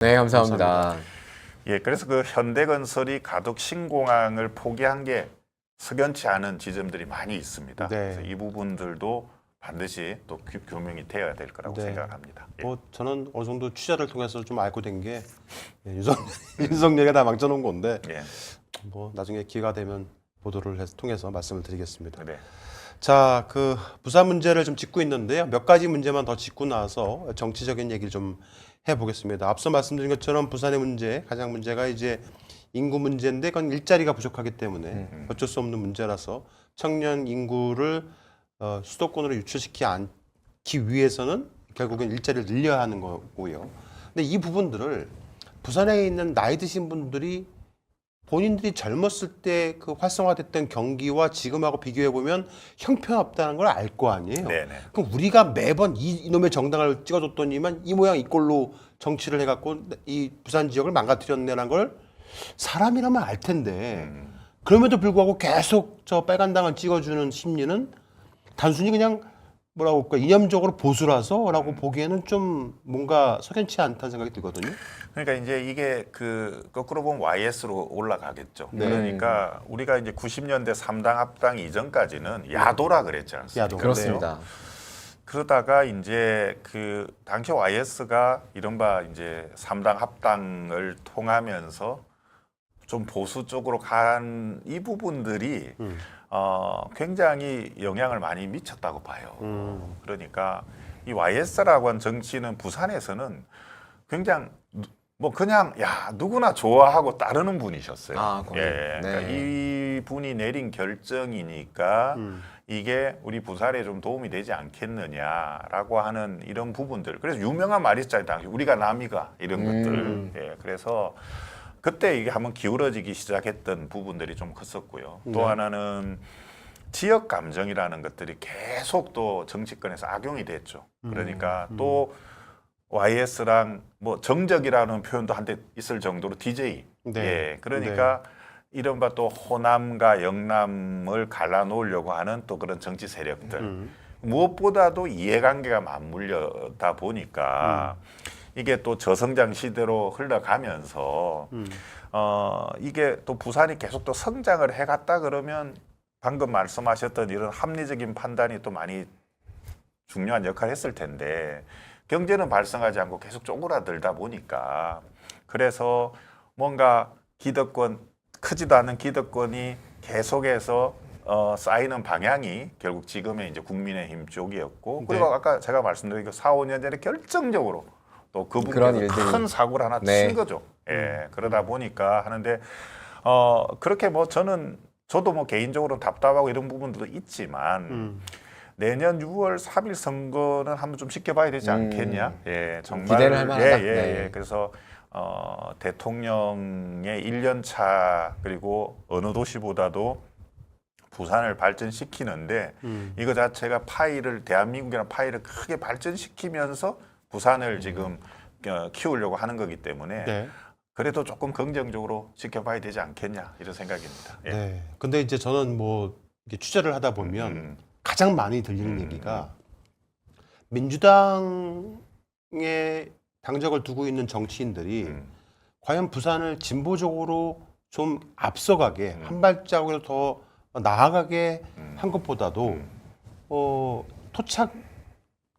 네, 감사합니다. 감사합니다. 예, 그래서 그 현대건설이 가덕 신공항을 포기한 게 석연치 않은 지점들이 많이 있습니다. 네. 그래서 이 부분들도 반드시 또 규명이 되어야 될 거라고 네. 생각합니다. 예. 뭐 저는 어느 정도 취재를 통해서 좀 알고 된 게 윤석열이 다 망쳐놓은 건데 예. 뭐 나중에 기회가 되면 보도를 통해서 말씀을 드리겠습니다. 네. 자, 그 부산 문제를 좀 짚고 있는데요. 몇 가지 문제만 더 짚고 나서 정치적인 얘기를 좀 해보겠습니다. 앞서 말씀드린 것처럼 부산의 문제, 가장 문제가 이제 인구 문제인데 그건 일자리가 부족하기 때문에 어쩔 수 없는 문제라서 청년 인구를 수도권으로 유치시키지 않기 위해서는 결국엔 일자리를 늘려야 하는 거고요. 근데 이 부분들을 부산에 있는 나이 드신 분들이 본인들이 젊었을 때 그 활성화됐던 경기와 지금하고 비교해 보면 형편없다는 걸 알 거 아니에요. 네네. 그럼 우리가 매번 이놈의 정당을 찍어줬더니만 이 모양 이 꼴로 정치를 해갖고 이 부산 지역을 망가뜨렸네라는 걸 사람이라면 알 텐데 그럼에도 불구하고 계속 저 빨간당을 찍어주는 심리는 단순히 그냥 뭐라고 할까 이념적으로 보수라서라고 보기에는 좀 뭔가 석연치 않다는 생각이 들거든요. 그러니까 이제 이게 그 거꾸로 보면 YS로 올라가겠죠. 네. 그러니까 우리가 이제 90년대 3당 합당 이전까지는 야도라 그랬지 않습니까? 야도. 그렇습니다. 그러다가 이제 그 당시 YS가 이른바 이제 3당 합당을 통하면서 좀 보수 쪽으로 간 이 부분들이 굉장히 영향을 많이 미쳤다고 봐요. 그러니까 이 YS라고 한 정치는 부산에서는 굉장히 뭐 그냥 야 누구나 좋아하고 따르는 분이셨어요. 아, 거의. 예, 그러니까 네. 이 분이 내린 결정이니까 이게 우리 부산에 좀 도움이 되지 않겠느냐라고 하는 이런 부분들. 그래서 유명한 말이 있잖아요. 당시 우리가 남이가 이런 것들. 예, 그래서 그때 이게 한번 기울어지기 시작했던 부분들이 좀 컸었고요. 또 하나는 지역 감정이라는 것들이 계속 또 정치권에서 악용이 됐죠. 그러니까 또 YS랑 뭐 정적이라는 표현도 한때 있을 정도로 DJ. 네. 예, 그러니까 이른바 또 호남과 영남을 갈라놓으려고 하는 또 그런 정치 세력들. 무엇보다도 이해관계가 맞물려다 보니까 이게 또 저성장 시대로 흘러가면서 이게 또 부산이 계속 또 성장을 해갔다 그러면 방금 말씀하셨던 이런 합리적인 판단이 또 많이 중요한 역할을 했을 텐데 경제는 발생하지 않고 계속 쪼그라들다 보니까 그래서 뭔가 기득권 크지도 않은 기득권이 계속해서 쌓이는 방향이 결국 지금의 이제 국민의힘 쪽이었고 그리고 네. 아까 제가 말씀드린 그 4, 5년 전에 결정적으로 또 그런 그분께서 일들이. 큰 사고를 하나 네. 친 거죠. 예, 그러다 보니까 하는데 그렇게 뭐 저도 뭐 개인적으로 답답하고 이런 부분도 있지만 내년 6월 3일 선거는 한번 좀 지켜봐야 되지 않겠냐? 예, 정말 기대를 할 만하다. 예, 예, 네. 예. 그래서 대통령의 1년 차 그리고 어느 도시보다도 부산을 발전시키는데 이거 자체가 대한민국이라는 파일을 크게 발전시키면서 부산을 지금 키우려고 하는 거기 때문에 네. 그래도 조금 긍정적으로 지켜봐야 되지 않겠냐 이런 생각입니다. 예. 네. 근데 이제 저는 뭐 이렇게 취재를 하다 보면 가장 많이 들리는 얘기가 민주당의 당적을 두고 있는 정치인들이 과연 부산을 진보적으로 좀 앞서가게 한 발자국을 더 나아가게 한 것보다도 토착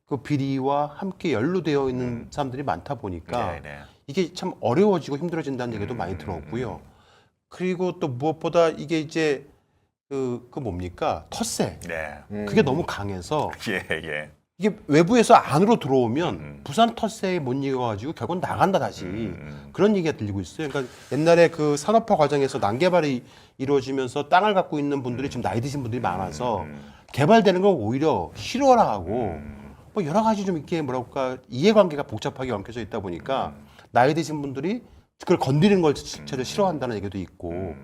그 비리와 함께 연루되어 있는 사람들이 많다 보니까 네, 네. 이게 참 어려워지고 힘들어진다는 얘기도 많이 들었고요. 그리고 또 무엇보다 이게 이제 그 뭡니까 텃세 네. 그게 너무 강해서 예, 예. 이게 외부에서 안으로 들어오면 부산 텃세에 못 이겨가지고 결국은 나간다 다시 그런 얘기가 들리고 있어요. 그러니까 옛날에 그 산업화 과정에서 난개발이 이루어지면서 땅을 갖고 있는 분들이 지금 나이 드신 분들이 많아서 개발되는 걸 오히려 싫어라 하고 뭐 여러 가지 좀 이렇게 뭐랄까 이해관계가 복잡하게 엉켜져 있다 보니까 나이 드신 분들이 그걸 건드리는 걸 자체를 싫어한다는 얘기도 있고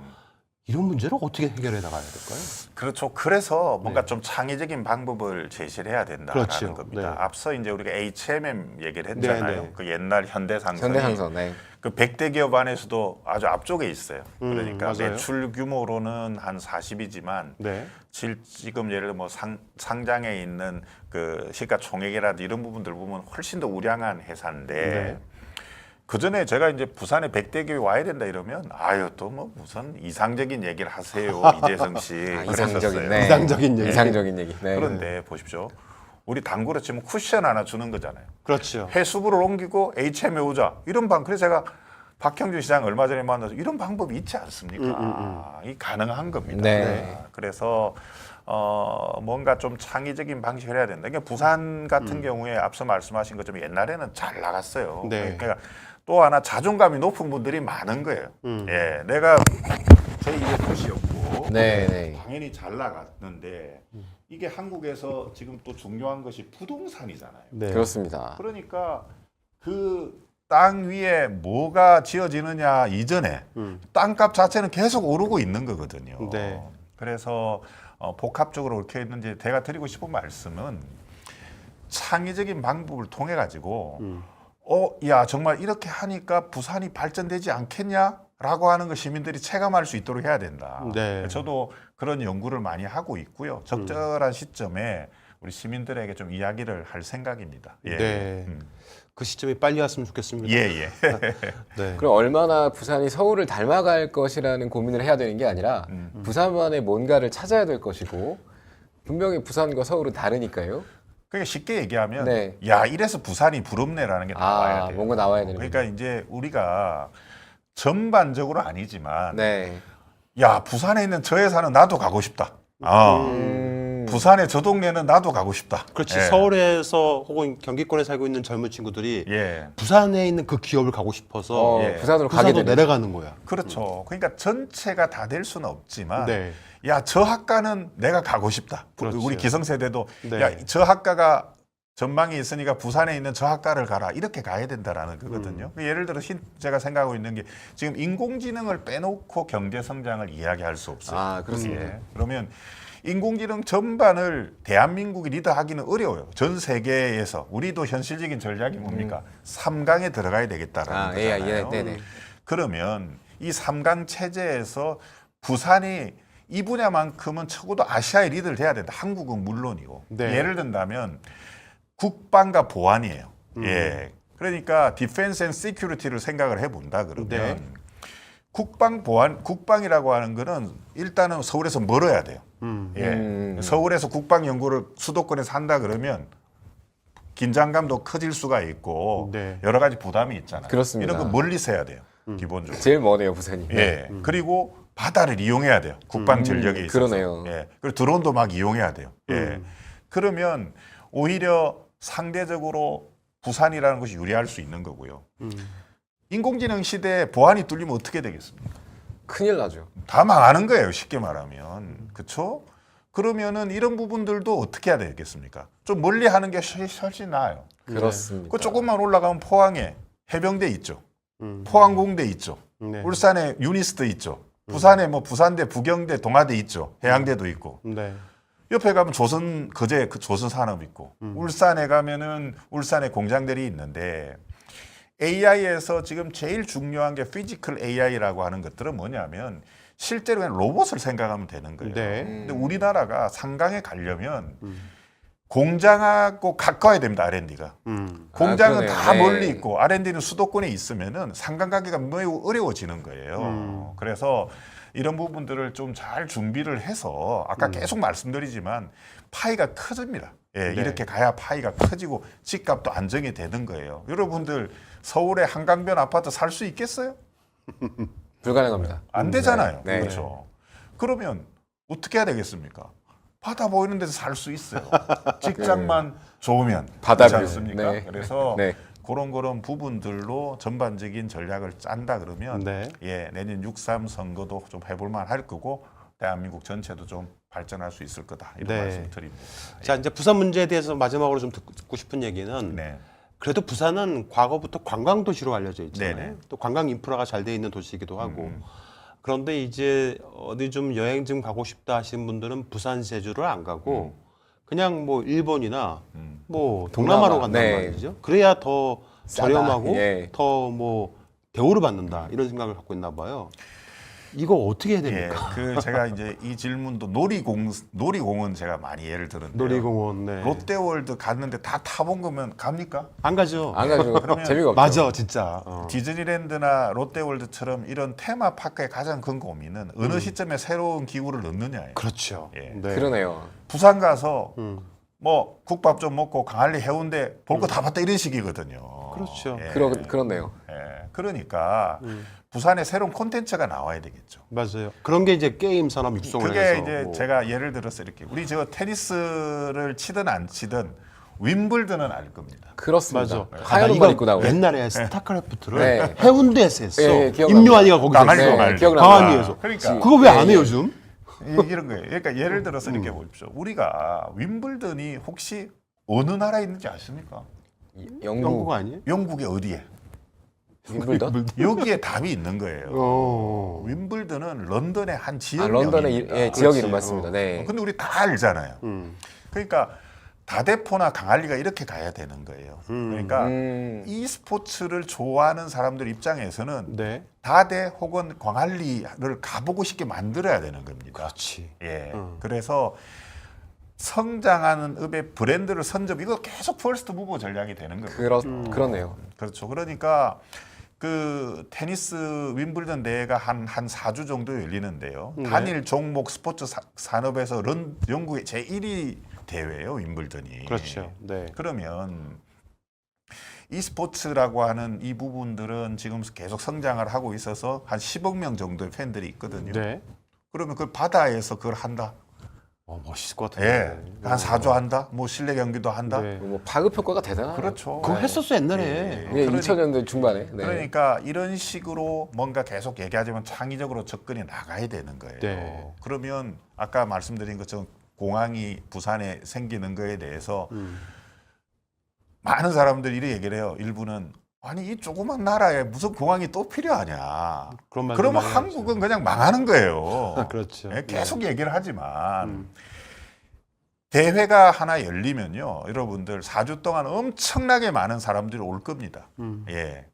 이런 문제를 어떻게 해결해 나가야 될까요? 그렇죠. 그래서 뭔가 좀 창의적인 방법을 제시를 해야 된다라는 그렇죠. 겁니다. 네. 앞서 이제 우리가 HMM 얘기를 했잖아요. 네, 네. 그 옛날 현대상선이 현대상선. 네. 그 100대 기업 안에서도 아주 앞쪽에 있어요. 그러니까 맞아요. 매출 규모로는 한 40이지만 네. 지금 예를 들어 뭐 상장에 있는 그 시가총액이라든지 이런 부분들 보면 훨씬 더 우량한 회사인데 네. 그 전에 제가 이제 부산에 백대교에 와야 된다 이러면 아유 또 뭐 무슨 이상적인 얘기를 하세요 이재성 씨. 이상적인, 네. 이상적인 얘기. 이상적인 얘기. 네. 그런데 보십시오. 우리 당구로 치면 쿠션 하나 주는 거잖아요. 그렇죠. 해수부를 옮기고 HM에 오자 이런 방. 그래서 제가 박형준 시장 얼마 전에 만나서 이런 방법이 있지 않습니까? 이 가능한 겁니다. 네. 그래서 뭔가 좀 창의적인 방식을 해야 된다. 그러니까 부산 같은 경우에 앞서 말씀하신 것처럼 옛날에는 잘 나갔어요. 네. 그러니까 또 하나 자존감이 높은 분들이 많은 거예요. 예, 내가 제2의 도시였고 네, 네. 당연히 잘 나갔는데 이게 한국에서 지금 또 중요한 것이 부동산이잖아요. 네. 그렇습니다. 그러니까 그 땅 위에 뭐가 지어지느냐 이전에 땅값 자체는 계속 오르고 있는 거거든요. 네. 그래서 복합적으로 이렇게 했는지 제가 드리고 싶은 말씀은 창의적인 방법을 통해 가지고 야 정말 이렇게 하니까 부산이 발전되지 않겠냐라고 하는 거 시민들이 체감할 수 있도록 해야 된다. 네. 저도 그런 연구를 많이 하고 있고요. 적절한 시점에 우리 시민들에게 좀 이야기를 할 생각입니다. 예. 네. 그 시점이 빨리 왔으면 좋겠습니다. 예. 네. 그럼 얼마나 부산이 서울을 닮아갈 것이라는 고민을 해야 되는 게 아니라 부산만의 뭔가를 찾아야 될 것이고 분명히 부산과 서울은 다르니까요. 그러니까 쉽게 얘기하면 네. 야 이래서 부산이 부럽네라는 게 나와야 돼요. 뭔가 나와야 되는 그러니까 이제 우리가 전반적으로 아니지만 네. 야 부산에 있는 저 회사는 나도 가고 싶다. 부산의 저 동네는 나도 가고 싶다. 그렇지. 예. 서울에서 혹은 경기권에 살고 있는 젊은 친구들이 예. 부산에 있는 그 기업을 가고 싶어서 예. 부산으로 가게 부산으로 되는 내려가는 거야. 그렇죠. 그러니까 전체가 다 될 수는 없지만 네. 야 저 학과는 내가 가고 싶다. 그렇죠. 우리 기성세대도 네. 야 저 학과가 전망이 있으니까 부산에 있는 저 학과를 가라 이렇게 가야 된다라는 거거든요. 예를 들어 제가 생각하고 있는 게 지금 인공지능을 빼놓고 경제 성장을 이야기할 수 없어요. 아, 그렇습니다. 예. 그러면 인공지능 전반을 대한민국이 리더하기는 어려워요. 전 세계에서 우리도 현실적인 전략이 뭡니까? 3강에 들어가야 되겠다라는 거잖아요. AI, 네네. 그러면 이 3강 체제에서 부산이 이 분야만큼은 적어도 아시아의 리더를 돼야 된다. 한국은 물론이고. 네. 예를 든다면 국방과 보안이에요. 예. 그러니까 디펜스 앤 시큐리티를 생각을 해본다 그러면 네. 국방 보안 국방이라고 하는 거는 일단은 서울에서 멀어야 돼요. 예. 서울에서 국방 연구를 수도권에서 한다 그러면 긴장감도 커질 수가 있고 네. 여러 가지 부담이 있잖아요. 그렇습니다. 이런 거 멀리서 해야 돼요. 기본적으로. 제일 머네요, 부산이. 예. 그리고 바다를 이용해야 돼요. 국방 전력에 있어서. 그러네요. 예. 그리고 드론도 막 이용해야 돼요. 예. 그러면 오히려 상대적으로 부산이라는 것이 유리할 수 있는 거고요. 인공지능 시대에 보안이 뚫리면 어떻게 되겠습니까? 큰일 나죠. 다 망하는 거예요. 쉽게 말하면. 그렇죠? 그러면은 이런 부분들도 어떻게 해야 되겠습니까? 좀 멀리 하는 게 훨씬 나아요. 그렇습니다. 그 조금만 올라가면 포항에 해병대 있죠. 포항공대 있죠. 네. 울산에 유니스트 있죠. 부산에 뭐 부산대, 부경대, 동아대 있죠. 해양대도 있고. 네. 옆에 가면 조선 거제 그 조선 산업 있고. 울산에 가면은 울산에 공장들이 있는데 AI에서 지금 제일 중요한 게 피지컬 AI라고 하는 것들은 뭐냐면 실제로 그냥 로봇을 생각하면 되는 거예요. 네. 근데 우리나라가 상강에 가려면 공장하고 가까워야 됩니다. R&D가. 공장은 그러네요. 다 네. 멀리 있고 R&D는 수도권에 있으면은 상강 가기가 매우 어려워지는 거예요. 그래서 이런 부분들을 좀 잘 준비를 해서 아까 계속 말씀드리지만 파이가 커집니다. 예, 네. 이렇게 가야 파이가 커지고 집값도 안정이 되는 거예요. 여러분들 서울에 한강변 아파트 살 수 있겠어요? 불가능합니다. 안 되잖아요. 네. 그렇죠. 그러면 어떻게 해야 되겠습니까? 바다 보이는 데서 살 수 있어요. 직장만 좋으면 바다뷰. 그렇지 않습니까? 네. 그래서 네. 그런 부분들로 전반적인 전략을 짠다 그러면 네. 예, 내년 6.3 선거도 좀 해볼 만할 거고 대한민국 전체도 좀 발전할 수 있을 거다. 이런 네. 말씀 드립니다. 자, 이제 부산 문제에 대해서 마지막으로 좀 듣고 싶은 얘기는 네. 그래도 부산은 과거부터 관광 도시로 알려져 있잖아요. 네네. 또 관광 인프라가 잘 돼 있는 도시이기도 하고. 그런데 이제 어디 좀 여행 좀 가고 싶다 하시는 분들은 부산 제주를 안 가고 그냥 뭐 일본이나 뭐 동남아로 동남아. 간단 네. 말이죠. 그래야 더 싸다. 저렴하고 예. 더 뭐 대우를 받는다 이런 생각을 갖고 있나 봐요. 이거 어떻게 해야 예, 됩니까? 그 제가 이제 이 질문도 놀이공원 제가 많이 예를 들었는데 놀이공원. 네. 롯데월드 갔는데 다 타본 거면 갑니까? 안 가죠. 안 가지고 그러면- 재미가 없죠. 맞아, 진짜. 디즈니랜드나 롯데월드처럼 이런 테마파크의 가장 큰 고민은 어느 시점에 새로운 기구를 넣느냐예요. 그렇죠. 예. 네. 그러네요. 부산 가서 음. 뭐 국밥 좀 먹고 강할리 해운대 볼 거 다 봤다 이런 식이거든요. 그렇죠. 예. 그렇네요. 예. 그러니까 부산에 새로운 콘텐츠가 나와야 되겠죠. 맞아요. 그런 게 이제 게임 산업 육성을 그게 해서 이제 뭐. 제가 예를 들어서 이렇게 우리 저 테니스를 치든 안 치든 윈블든은 알 겁니다. 그렇습니다. 맞아. 하얀 나 옷만 이거 입고 나오네. 옛날에 스타크래프트를 네. 해운대에서 했어. 예, 예, 기억납니다. 임요한이가 거기서 강아리 했어. 강아리. 기억납니다. 강아리에서. 그러니까 그거 왜 안 예, 해요 예. 요즘? 이런 거예요. 그러니까 예를 들어서 이렇게 보십시오. 우리가 윈블든이 혹시 어느 나라에 있는지 아십니까? 영국 영국 아니에요? 영국의 어디에? 윈블던? 여기에 답이 있는 거예요. 어. 윈블든은 런던의 한 지역 아, 런던의 명입니다. 지역 그렇지. 이름 맞습니다. 네. 근데 우리 다 알잖아요. 그러니까 다대포나 강할리가 이렇게 가야 되는 거예요. 그러니까 이 스포츠를 좋아하는 사람들 입장에서는 네. 다대 혹은 광안리를 가보고 싶게 만들어야 되는 겁니다. 그렇지. 예. 그래서 성장하는 읍의 브랜드를 선점 이거 계속 퍼스트 무버 전략이 되는 거예요. 그렇네요. 그렇죠. 그러니까 그 테니스 윈블던 대회가 한 4주 정도 열리는데요. 네. 단일 종목 스포츠 산업에서 영국의 제1위 대회예요, 윈블던이. 그렇죠. 네. 그러면 이 스포츠라고 하는 이 부분들은 지금 계속 성장을 하고 있어서 한 10억 명 정도의 팬들이 있거든요. 네. 그러면 그 바다에서 그걸 한다. 멋있을 것 같아요. 예. 한 4주 한다. 뭐 실내 경기도 한다. 네. 뭐 파급 효과가 대단하죠. 그렇죠. 그거 했었어 옛날에. 예. 예, 그러니- 2000년대 중반에. 네. 그러니까 이런 식으로 뭔가 계속 얘기하지만 창의적으로 접근이 나가야 되는 거예요. 네. 그러면 아까 말씀드린 것처럼 공항이 부산에 생기는 거에 대해서 많은 사람들이 이렇게 얘기를 해요. 일부는 아니 이 조그만 나라에 무슨 공항이 또 필요하냐. 그런 말도 그러면 많이 한국은 그냥 망하는 거예요. 그렇죠. 예, 계속 얘기를 하지만 대회가 하나 열리면요, 여러분들 4주 동안 엄청나게 많은 사람들이 올 겁니다. 예.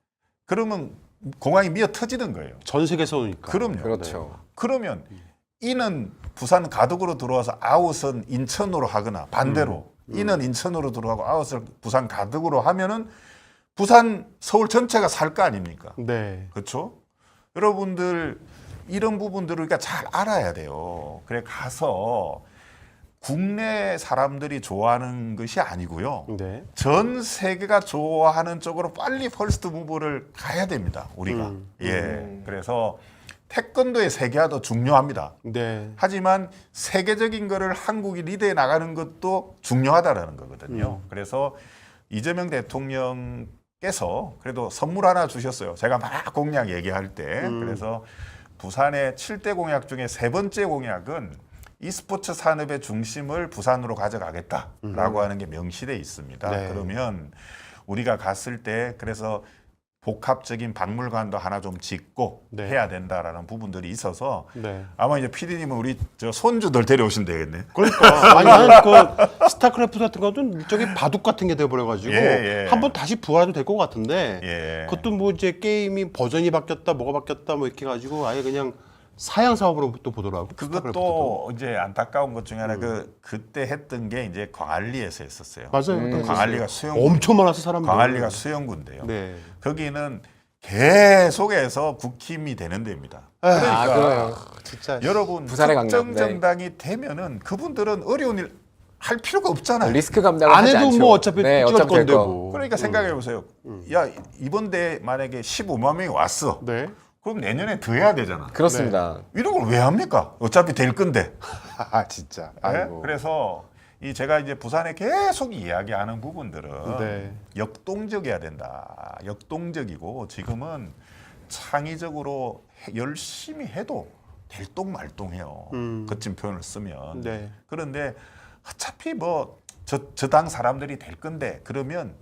그러면 공항이 미어 터지는 거예요. 전 세계에서 오니까. 그럼요. 그렇죠. 그러면 이는 부산 가덕으로 들어와서 아웃은 인천으로 하거나 반대로 이는 인천으로 들어가고 아웃을 부산 가덕으로 하면은 부산 서울 전체가 살 거 아닙니까? 네. 그렇죠? 여러분들 이런 부분들을 우리가 잘 알아야 돼요. 그래 가서 국내 사람들이 좋아하는 것이 아니고요. 네. 전 세계가 좋아하는 쪽으로 빨리 퍼스트 무브를 가야 됩니다. 우리가. 예. 그래서 태권도의 세계화도 중요합니다. 네. 하지만 세계적인 거를 한국이 리드해 나가는 것도 중요하다라는 거거든요. 그래서 이재명 대통령께서 그래도 선물 하나 주셨어요. 제가 막 공약 얘기할 때. 그래서 부산의 7대 공약 중에 세 번째 공약은 e스포츠 산업의 중심을 부산으로 가져가겠다라고 하는 게 명시돼 있습니다. 네. 그러면 우리가 갔을 때 그래서 복합적인 박물관도 하나 좀 짓고 네. 해야 된다라는 부분들이 있어서 네. 아마 이제 PD님은 우리 저 손주들 데려오시면 되겠네. 그러니까 아니 나는 그 스타크래프트 같은 것도 일종의 바둑 같은 게 돼버려가지고 예, 예. 한번 다시 부활해도 될 것 같은데 예. 그것도 뭐 이제 게임이 버전이 바뀌었다 뭐가 바뀌었다 뭐 이렇게 가지고 아예 그냥 사양 사업으로 또 보더라고. 스타크래프트도. 그것도 이제 안타까운 것 중에 하나 그때 했던 게 이제 광안리에서 했었어요. 맞아요. 광안리가 수영 엄청 많았어 사람들. 광안리가 수영구인데요. 네. 거기는 계속해서 국힘이 되는 데입니다. 그러니까 아, 그래요. 진짜. 여러분 부산의 강남, 특정 네. 정당이 되면은 그분들은 어려운 일 할 필요가 없잖아요. 리스크 감당을 안 하지 해도 않죠. 뭐 어차피 네, 찍을 어차피 될 건데 거. 뭐. 그러니까 생각해 보세요. 야 이번 대회 만약에 15만 명이 왔어. 네. 그럼 내년에 더 해야 되잖아. 그렇습니다. 이런 걸 왜 합니까? 어차피 될 건데. 아 진짜. 네? 아이고. 그래서 이 제가 이제 부산에 계속 이야기하는 부분들은 네. 역동적이어야 된다. 역동적이고 지금은 창의적으로 열심히 해도 될똥말똥해요. 거친 표현을 쓰면. 네. 그런데 어차피 뭐 저 당 사람들이 될 건데 그러면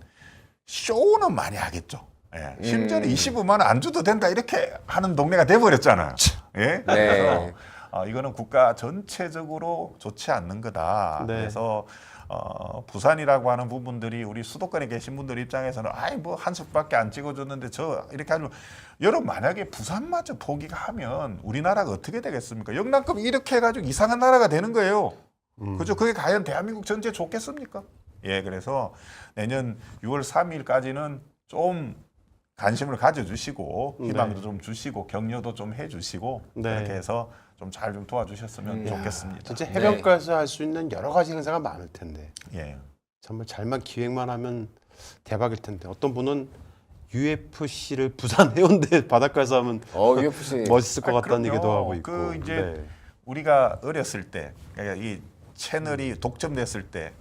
쇼는 많이 하겠죠. 예. 심지어는 25만 원 안 줘도 된다 이렇게 하는 동네가 돼버렸잖아요. 예? 그래서 이거는 국가 전체적으로 좋지 않는 거다. 네. 그래서 부산이라고 하는 부분들이 우리 수도권에 계신 분들 입장에서는 아이 뭐 한석밖에 안 찍어줬는데 저 이렇게 하면 여러분 만약에 부산마저 포기가 하면 우리나라가 어떻게 되겠습니까? 영남권 이렇게 해가지고 이상한 나라가 되는 거예요. 그죠? 그게 과연 대한민국 전체에 좋겠습니까? 예, 그래서 내년 6월 3일까지는 좀 관심을 가져주시고 희망도 좀 주시고 격려도 좀 해주시고 네. 그렇게 해서 좀 잘 좀 도와주셨으면 좋겠습니다. 진짜 해변가에서 할 수 있는 여러 가지 행사가 많을 텐데 예. 정말 잘만 기획만 하면 대박일 텐데 어떤 분은 UFC를 부산 해운대 바닷가에서 하면 UFC 멋있을 것 같다는 그럼요. 얘기도 하고 있고. 그 이제 네. 우리가 어렸을 때 그러니까 이 채널이 독점됐을 때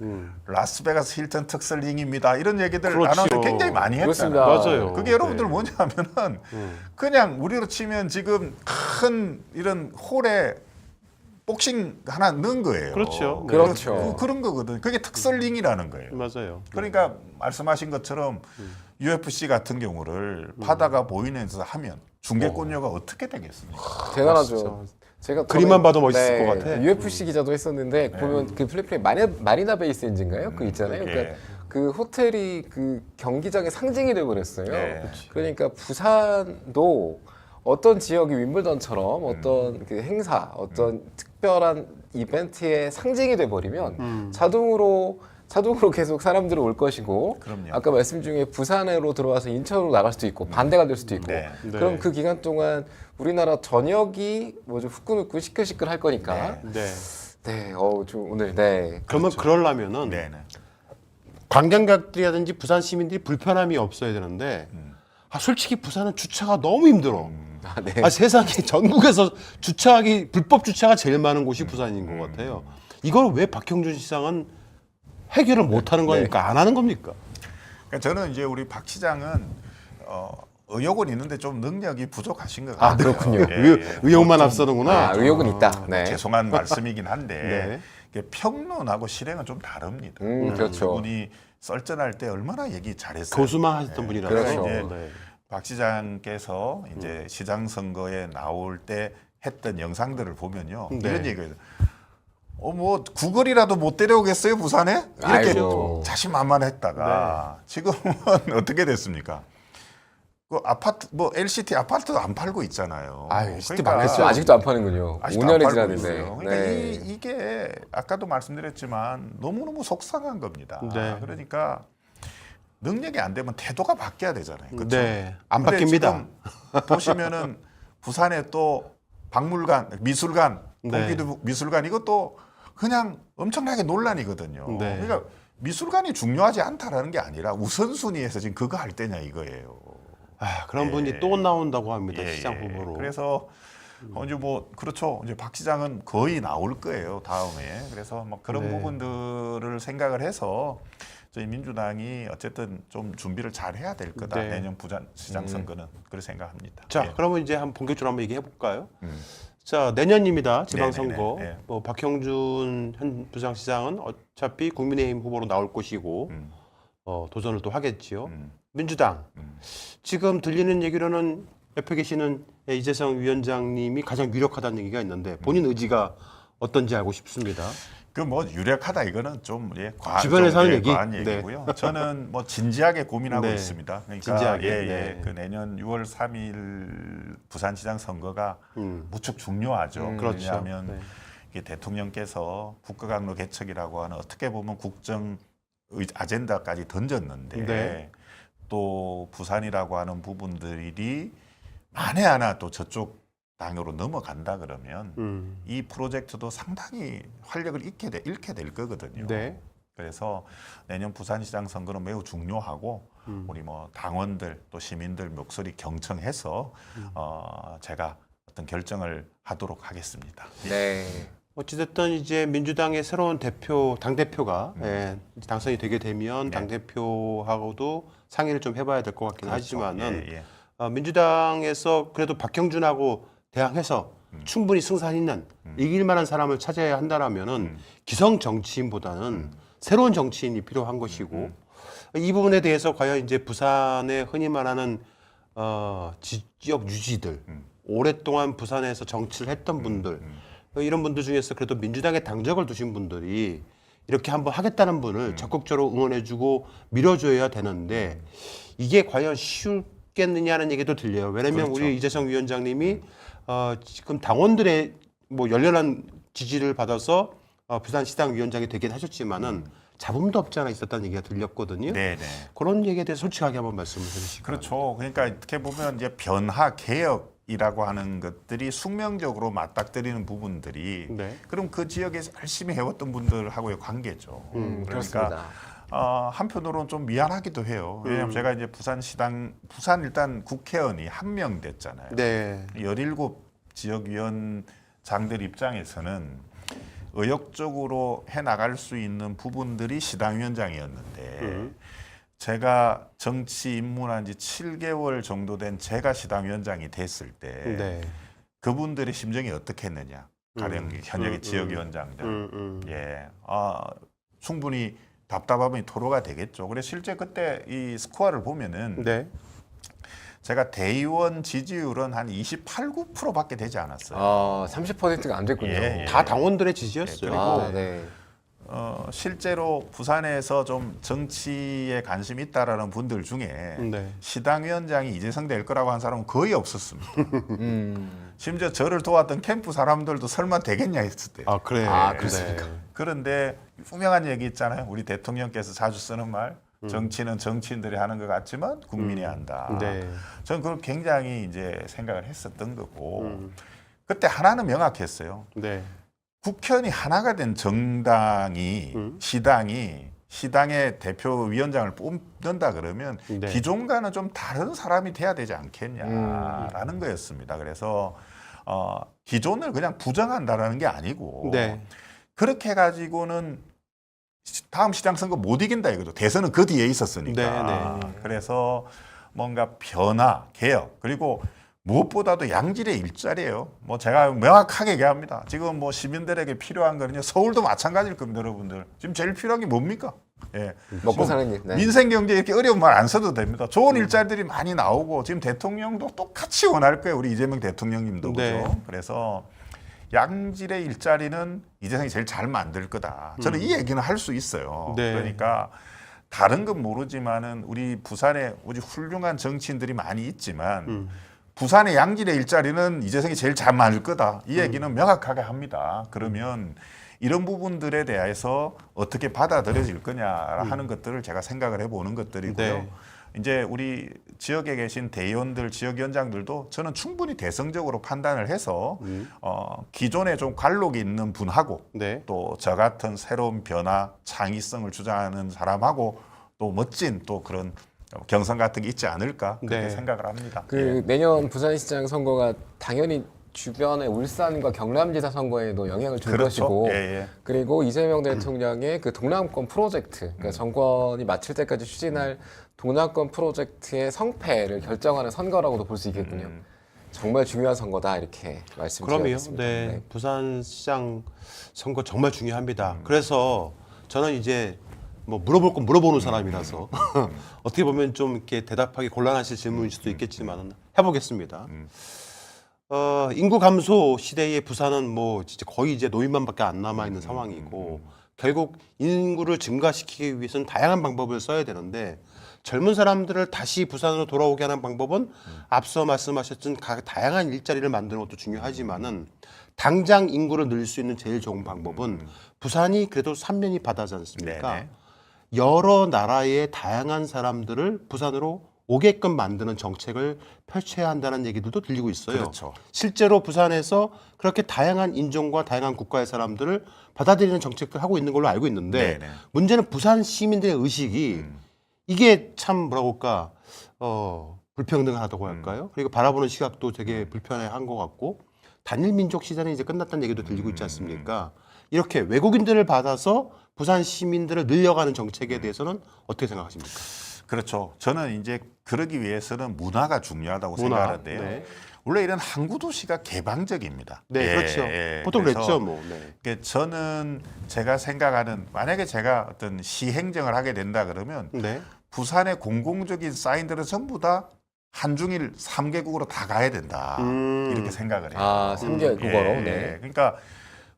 라스베가스 힐튼 특설링입니다 이런 얘기들 그렇죠. 아나운서 굉장히 많이 그렇습니다. 했잖아요. 맞아요. 그게 여러분들 네. 뭐냐면은 그냥 우리로 치면 지금 큰 이런 홀에 복싱 하나 넣은 거예요. 그렇죠. 네. 그렇죠. 그런 거거든. 그게 특설링이라는 거예요. 맞아요. 그러니까 말씀하신 것처럼 UFC 같은 경우를 바다가 보이는 데서 하면 중계권료가 어떻게 되겠습니까? 대단하죠. 진짜. 제가 그림만 전에- 봐도 멋있을 것 같아. UFC 기자도 했었는데 보면 그 필리핀의 마리나 베이스인가요? 그 있잖아요. 예. 그러니까 그 호텔이 그 경기장의 상징이 돼 버렸어요. 네. 그러니까 부산도 어떤 지역이 윈블던처럼 어떤 그 행사, 어떤 특별한 이벤트의 상징이 돼 버리면 자동으로 계속 사람들이 올 것이고 그럼요. 아까 말씀 중에 부산으로 들어와서 인천으로 나갈 수도 있고 반대가 될 수도 있고 네. 그럼 네. 그 기간 동안 우리나라 전역이 뭐죠 후끈후끈 시끌시끌 할 거니까 네. 네, 좀 오늘 네 그러면 그러려면은 네네. 관광객들이라든지 부산 시민들이 불편함이 없어야 되는데 솔직히 부산은 주차가 너무 힘들어. 네. 세상에 전국에서 불법 주차가 제일 많은 곳이 부산인 것 같아요. 이걸 왜 박형준 시장은 해결을 못 하는 겁니까? 안 하는 겁니까? 그러니까 저는 이제 우리 박 시장은 의욕은 있는데 좀 능력이 부족하신 것 같아요. 그렇군요. 의욕만 좀, 앞서는구나. 의욕은 있다. 네. 죄송한 말씀이긴 한데 네. 이게 평론하고 실행은 좀 다릅니다. 그렇죠. 그분이 썰전할 때 얼마나 얘기 잘했어요. 교수만 하셨던 분이라서. 그렇죠. 이제 네. 박 시장께서 이제 시장 선거에 나올 때 했던 영상들을 보면요. 네. 이런 얘기예요. 뭐 구글이라도 못 데려오겠어요 부산에? 이렇게 아이고. 자신만만했다가 지금은 어떻게 됐습니까? 그 아파트 뭐 LCT 아파트도 안 팔고 있잖아요. LCT 그렇죠. 아직도 안 파는군요. 아직도 5년이 안 팔고 지났는데. 있어요. 그러니까 네. 이게 아까도 말씀드렸지만 너무너무 속상한 겁니다. 네. 그러니까 능력이 안 되면 태도가 바뀌어야 되잖아요. 그렇죠? 네. 안 근데 바뀝니다. 지금 보시면은 부산에 또 박물관, 미술관, 네. 동기도 미술관 이것도 그냥 엄청나게 논란이거든요. 네. 그러니까 미술관이 중요하지 않다라는 게 아니라 우선순위에서 지금 그거 할 때냐 이거예요. 그런 분이 또 나온다고 합니다. 예, 시장 예. 후보로. 그래서 이제 뭐 그렇죠. 이제 박 시장은 거의 나올 거예요 다음에. 그래서 뭐 그런 네. 부분들을 생각을 해서 저희 민주당이 어쨌든 좀 준비를 잘 해야 될 거다. 네. 내년 부산 시장 선거는 그렇게 생각합니다. 자, 예. 그러면 이제 한번 본격적으로 한번 얘기해 볼까요? 자, 내년입니다. 지방선거. 네네네. 네. 뭐 박형준 현 부산시장은 어차피 국민의힘 후보로 나올 것이고 도전을 또 하겠지요. 민주당. 지금 들리는 얘기로는 옆에 계시는 이재성 위원장님이 가장 유력하다는 얘기가 있는데 본인 의지가 어떤지 알고 싶습니다. 그 뭐 유력하다 이거는 좀 주변에서 하는 얘기? 과한 네. 얘기고요. 저는 뭐 진지하게 고민하고 네. 있습니다. 그러니까 진지하게? 예, 네. 그 내년 6월 3일 부산시장 선거가 무척 중요하죠. 그렇죠. 왜냐하면 네. 이게 대통령께서 국가강로 개척이라고 하는 어떻게 보면 국정 아젠다까지 던졌는데 네. 또 부산이라고 하는 부분들이 만에 하나 또 저쪽 당으로 넘어간다 그러면 이 프로젝트도 상당히 활력을 잃게 될 거거든요. 네. 그래서 내년 부산시장 선거는 매우 중요하고 우리 뭐 당원들 또 시민들 목소리 경청해서 제가 어떤 결정을 하도록 하겠습니다. 네. 어찌됐든 이제 민주당의 새로운 당 대표가 당선이 되게 되면 당 대표하고도 상의를 좀 해봐야 될 것 같긴 하지만은 예, 예. 민주당에서 그래도 박형준하고 대항해서 충분히 승산 있는 이길 만한 사람을 찾아야 한다라면은 기성 정치인보다는 새로운 정치인이 필요한 것이고 이 부분에 대해서 과연 이제 부산에 흔히 말하는 지역 유지들 오랫동안 부산에서 정치를 했던 분들 이런 분들 중에서 그래도 민주당에 당적을 두신 분들이 이렇게 한번 하겠다는 분을 적극적으로 응원해주고 밀어줘야 되는데 이게 과연 쉽겠느냐는 얘기도 들려요. 왜냐하면 그렇죠. 우리 이재성 위원장님이 지금 당원들의 뭐 열렬한 지지를 받아서 부산시당 위원장이 되긴 하셨지만은 잡음도 없지 않아 있었다는 얘기가 들렸거든요. 네네. 그런 얘기에 대해서 솔직하게 한번 말씀을 해주시고. 그렇죠. 그러니까 이렇게 보면 이제 변화 개혁이라고 하는 것들이 숙명적으로 맞닥뜨리는 부분들이 네. 그럼 그 지역에서 열심히 해왔던 분들하고의 관계죠. 그러니까 그렇습니다. 한편으로는 좀 미안하기도 해요. 왜냐하면 제가 이제 부산 일단 국회의원이 한 명 됐잖아요. 네. 17 지역위원장들 입장에서는 의욕적으로 해 나갈 수 있는 부분들이 시당위원장이었는데 제가 정치 입문한 지 7개월 정도 된 제가 시당위원장이 됐을 때 네. 그분들의 심정이 어떻게 했느냐 가령 현역의 지역위원장들 예, 충분히 답답함이 토로가 되겠죠. 그래서 실제 그때 이 스코어를 보면은 네. 제가 대의원 지지율은 한 28, 9%밖에 되지 않았어요. 30%가 안 됐군요. 예, 예. 다 당원들의 지지였어요. 그리고 네. 실제로 부산에서 좀 정치에 관심이 있다라는 분들 중에 네. 시당위원장이 이재성 될 거라고 한 사람은 거의 없었습니다. 음. 심지어 저를 도왔던 캠프 사람들도 설마 되겠냐 했을 때. 아 그래. 그렇습니까? 그런데 유명한 얘기 있잖아요. 우리 대통령께서 자주 쓰는 말. 정치는 정치인들이 하는 것 같지만 국민이 한다. 네. 저는 그걸 굉장히 이제 생각을 했었던 거고 그때 하나는 명확했어요. 네. 국회의원이 하나가 된 정당이 시당의 대표위원장을 뽑는다 그러면 네. 기존과는 좀 다른 사람이 돼야 되지 않겠냐라는 거였습니다. 그래서 기존을 그냥 부정한다라는 게 아니고 네. 그렇게 가지고는 다음 시장 선거 못 이긴다 이거죠. 대선은 그 뒤에 있었으니까. 네, 그래서 뭔가 변화, 개혁 그리고 무엇보다도 양질의 일자리예요. 뭐 제가 명확하게 얘기합니다. 지금 뭐 시민들에게 필요한 거는요. 서울도 마찬가지일 겁니다, 여러분들. 지금 제일 필요한 게 뭡니까? 예. 먹고 사는 일. 네. 민생 경제 이렇게 어려운 말 안 써도 됩니다. 좋은 일자리들이 많이 나오고 지금 대통령도 똑같이 원할 거예요. 우리 이재명 대통령님도 네. 그죠. 그래서 양질의 일자리는 이재성이 제일 잘 만들 거다. 저는 이 얘기는 할 수 있어요. 네. 그러니까 다른 건 모르지만은 우리 부산에 우리 훌륭한 정치인들이 많이 있지만 부산의 양질의 일자리는 이재성이 제일 잘 만들 거다. 이 얘기는 명확하게 합니다. 그러면 이런 부분들에 대해서 어떻게 받아들여질 거냐 하는 것들을 제가 생각을 해보는 것들이고요. 네. 이제 우리 지역에 계신 대의원들, 지역위원장들도 저는 충분히 대성적으로 판단을 해서 기존에 좀 관록이 있는 분하고 네. 또 저 같은 새로운 변화, 창의성을 주장하는 사람하고 또 멋진 또 그런 경선 같은 게 있지 않을까 그렇게 네. 생각을 합니다. 그 내년 부산시장 선거가 당연히 주변의 울산과 경남지사 선거에도 영향을 줄 그렇죠. 것이고 예, 예. 그리고 이재명 대통령의 그 동남권 프로젝트 그러니까 정권이 마칠 때까지 추진할 동남권 프로젝트의 성패를 결정하는 선거라고도 볼 수 있겠군요. 정말 중요한 선거다 이렇게 그럼요. 말씀드리겠습니다. 네. 부산시장 선거 정말 중요합니다. 그래서 저는 이제 뭐 물어볼 건 물어보는 사람이라서 어떻게 보면 좀 이렇게 대답하기 곤란하실 질문일 수도 있겠지만 해보겠습니다. 인구 감소 시대의 부산은 뭐 진짜 거의 이제 노인만밖에 안 남아 있는 상황이고 결국 인구를 증가시키기 위해서는 다양한 방법을 써야 되는데 젊은 사람들을 다시 부산으로 돌아오게 하는 방법은 앞서 말씀하셨던 다양한 일자리를 만드는 것도 중요하지만은 당장 인구를 늘릴 수 있는 제일 좋은 방법은 부산이 그래도 삼면이 바다지 않습니까? 네네. 여러 나라의 다양한 사람들을 부산으로 오게끔 만드는 정책을 펼쳐야 한다는 얘기들도 들리고 있어요. 그렇죠. 실제로 부산에서 그렇게 다양한 인종과 다양한 국가의 사람들을 받아들이는 정책을 하고 있는 걸로 알고 있는데 네네. 문제는 부산 시민들의 의식이 이게 참 뭐라고 할까 불평등하다고 할까요? 그리고 바라보는 시각도 되게 불편해한 것 같고 단일 민족 시대는 이제 끝났다는 얘기도 들리고 있지 않습니까? 이렇게 외국인들을 받아서 부산 시민들을 늘려가는 정책에 대해서는 어떻게 생각하십니까? 그렇죠. 저는 이제 그러기 위해서는 문화가 중요하다고 문화, 생각하는데요. 네. 원래 이런 항구 도시가 개방적입니다. 네, 예, 그렇죠. 예. 보통 그래서 그랬죠, 뭐. 네. 그러니까 저는 제가 생각하는 만약에 제가 어떤 시행정을 하게 된다 그러면 네. 부산의 공공적인 사인들은 전부 다 한중일 3개국으로 다 가야 된다. 이렇게 생각을 해요. 3개월 국어로. 예, 네. 그러니까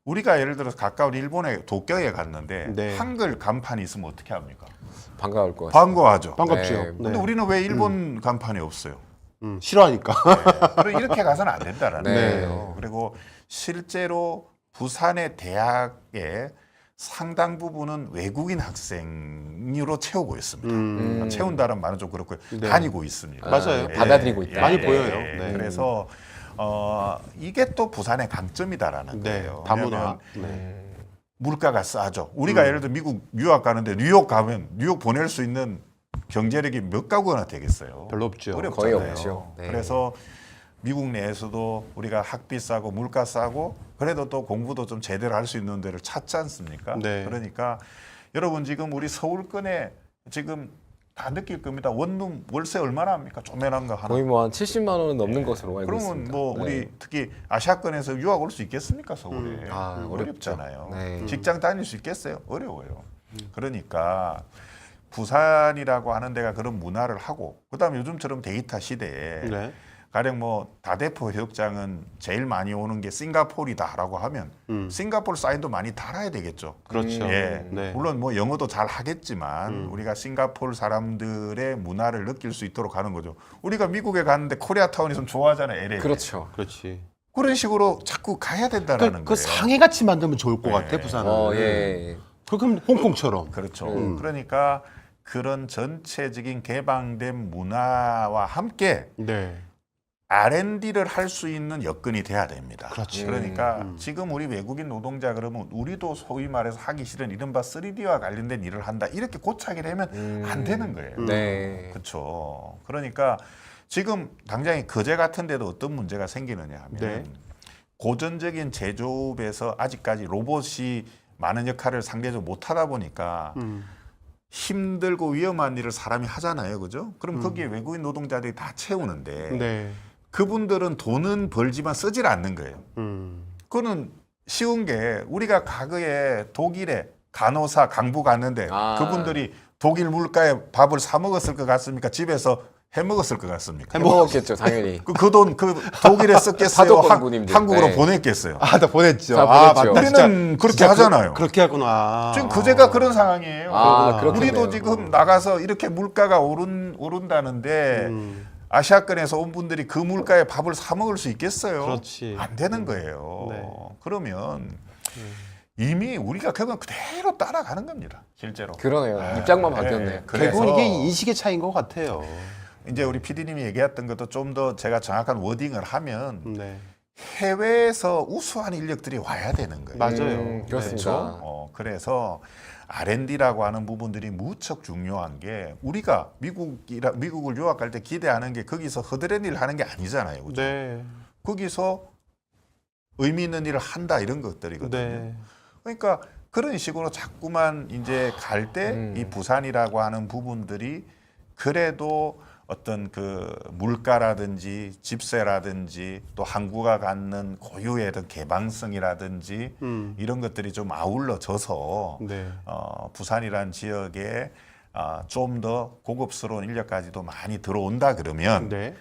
우리가 예를 들어서 가까운 일본에 도쿄에 갔는데 네. 한글 간판이 있으면 어떻게 합니까? 반가울 것 같아요. 반가워하죠. 반갑죠. 네. 네. 근데 우리는 왜 일본 간판이 없어요? 싫어하니까. 그럼 이렇게 가서는 안 된다라는 네. 거예요. 그리고 실제로 부산의 대학의 상당 부분은 외국인 학생으로 채우고 있습니다. 채운다는 말은 좀 그렇고요. 네. 다니고 있습니다. 맞아요. 받아들이고 있다. 많이 보여요. 네. 그래서 이게 또 부산의 강점이다라는 네. 거예요. 다문화. 왜냐하면 네. 물가가 싸죠. 우리가 예를 들어 미국 유학 가는데 뉴욕 가면 뉴욕 보낼 수 있는 경제력이 몇 가구나 되겠어요. 별로 없죠. 어렵잖아요. 거의 없죠. 네. 그래서 미국 내에서도 우리가 학비 싸고 물가 싸고 그래도 또 공부도 좀 제대로 할 수 있는 데를 찾지 않습니까? 네. 그러니까 여러분 지금 우리 서울권에 지금 다 느낄 겁니다. 원룸 월세 얼마나 합니까? 조그만한 거 하나. 거의 뭐 한 70만 원은 넘는 것으로 알고 그러면 있습니다. 뭐 네. 우리 특히 아시아권에서 유학 올 수 있겠습니까? 서울에. 아, 어렵죠. 어렵잖아요. 네. 직장 다닐 수 있겠어요? 어려워요. 그러니까 부산이라고 하는 데가 그런 문화를 하고 그다음에 요즘처럼 데이터 시대에 네. 가령 뭐 다대포 해역장은 제일 많이 오는 게 싱가포르다라고 하면 싱가포르 사인도 많이 달아야 되겠죠. 그렇죠. 예. 네. 물론 뭐 영어도 잘 하겠지만 우리가 싱가포르 사람들의 문화를 느낄 수 있도록 하는 거죠. 우리가 미국에 갔는데 코리아타운 있으면 좋아하잖아요. LA. 그렇죠. 그렇지. 그런 식으로 자꾸 가야 된다는 그 거예요. 상해 같이 만들면 좋을 것 네. 같아 부산은. 예. 그럼 홍콩처럼. 그렇죠. 그러니까 그런 전체적인 개방된 문화와 함께 네. R&D를 할 수 있는 여건이 돼야 됩니다. 그렇지. 그러니까 지금 우리 외국인 노동자 그러면 우리도 소위 말해서 하기 싫은 이른바 3D와 관련된 일을 한다. 이렇게 고착이 되면 안 되는 거예요. 네. 그렇죠. 그러니까 지금 당장에 거제 같은 데도 어떤 문제가 생기느냐 하면 네. 고전적인 제조업에서 아직까지 로봇이 많은 역할을 상대적으로 못하다 보니까 힘들고 위험한 일을 사람이 하잖아요. 그죠? 그럼 거기에 외국인 노동자들이 다 채우는데 네. 그분들은 돈은 벌지만 쓰질 않는 거예요. 그거는 쉬운 게 우리가 과거에 독일에 간호사 강부 갔는데 아. 그분들이 독일 물가에 밥을 사 먹었을 것 같습니까? 집에서 해 먹었을 것 같습니까? 해먹었겠죠, 당연히. 그 돈 그 독일에 썼겠어요? 파독권군님들. 한국으로 네. 보냈겠어요? 아, 나 보냈죠. 다 아, 보냈죠. 맞다. 진짜, 우리는 그렇게 진짜 하잖아요. 그렇게 하구나. 지금 그제가 그런 상황이에요. 아, 그렇겠네요. 우리도 지금 나가서 이렇게 물가가 오른다는데 아시아권에서 온 분들이 그 물가에 밥을 사 먹을 수 있겠어요? 그렇지. 안 되는 거예요. 네. 그러면 이미 우리가 그건 그대로 따라가는 겁니다. 실제로. 그러네요. 입장만 바뀌었네요. 네, 그래서 결국은 이게 인식의 차이인 것 같아요. 이제 우리 PD님이 얘기했던 것도 좀 더 제가 정확한 워딩을 하면 네. 해외에서 우수한 인력들이 와야 되는 거예요. 맞아요. 그렇습니다. 그래서 R&D라고 하는 부분들이 무척 중요한 게 우리가 미국을 유학 갈 때 기대하는 게 거기서 허드렛 일을 하는 게 아니잖아요. 그죠? 네. 거기서 의미 있는 일을 한다 이런 것들이거든요. 네. 그러니까 그런 식으로 자꾸만 이제 갈 때 이 부산이라고 하는 부분들이 그래도 어떤 그 물가라든지 집세라든지 또 항구가 갖는 고유의 어떤 개방성이라든지 이런 것들이 좀 아울러져서 네. 부산이라는 지역에 좀 더 고급스러운 인력까지도 많이 들어온다 그러면 네.